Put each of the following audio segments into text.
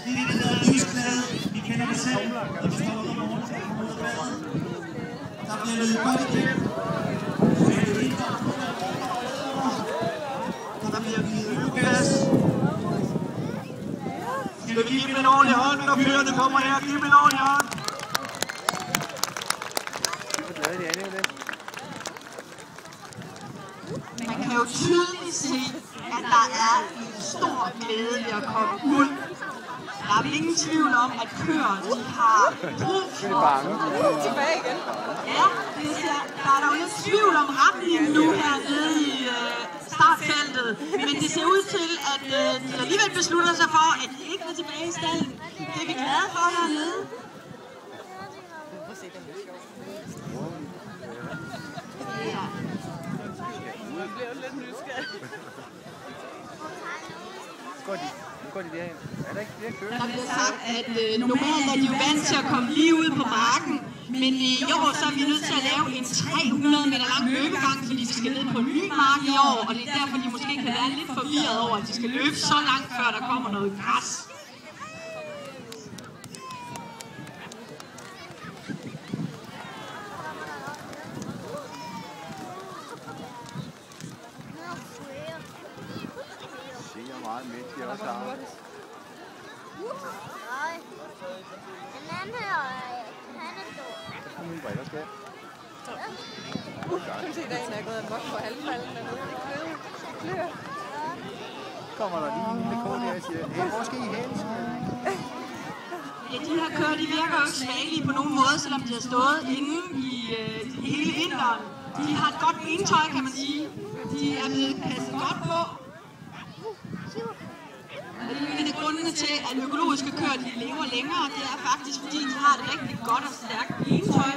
Det er det, der hedder lysklæde. Vi kender det selv, når vi står ude i morgen og kommer ud af badet. Der bliver løbet godt igennem. Der bliver givet ølgas. Skal vi give dem en ordentlig hånd, når førerne kommer her? Giv dem en ordentlig hånd. Man kan jo tydeligt se, at der er en stor glæde ved at komme ud. Der er ingen tvivl om, at køer, de har brug for... Tilbage igen. Ja, der er jo lidt tvivl om retningen nu hernede i startfeltet. Men det ser ud til, at de alligevel beslutter sig for, at de ikke vil tilbage i stallen. Det er vi glade for hernede. Ja. Jeg bliver jo lidt nysgerrig. Nu går de derhen. Er der ikke flere køer? Der bliver sagt, at normalt er de jo vant til at komme lige ud på marken, men i år så er vi nødt til at lave en 300 meter lang løbegang, fordi de skal ned på en ny mark i år, og det er derfor, de måske kan være lidt forvirret over, at de skal løbe så langt, før der kommer noget græs. Meget med, de også har. Nej. Den anden her, han er dum. Der kommer mine briller, skal jeg. Kan du se, der er en, der er gået amok på halvfalden dernede? Det klør. Kommer der lige en lille kort her og siger, hey, hvor skal I hen? Ja, de her køer, de virker jo ikke svagelige på nogen måde, selvom de har stået inde i hele vinteren. De har et godt bentøj, kan man sige. De er blevet passet godt på. Og det er en af grundene til, at økologiske køer de lever længere. Det er faktisk, fordi de har et rigtig godt og stærkt bentøj.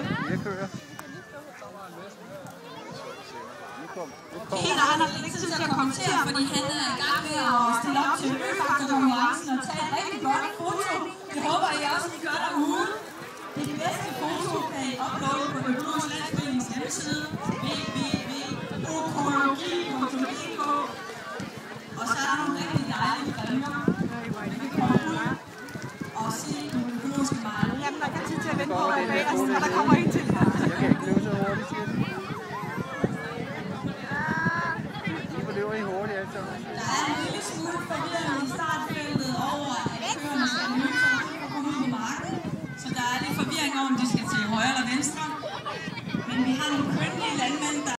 Peter, han har ikke tid til at kommentere, fordi han er i gang med at stille op til øfaktorkonkurrencen og tage et rigtig godt foto. Det håber jeg også, at I gør derude. Det bedste foto kan I uploade på Økologisk Landsforenings hjemmeside www.okologi.dk. Og så er der nogle rigtig dejlige præmier. Man kan komme ud og se nogle økologiske marker. Jamen, der kan tid til at vente på, at der kommer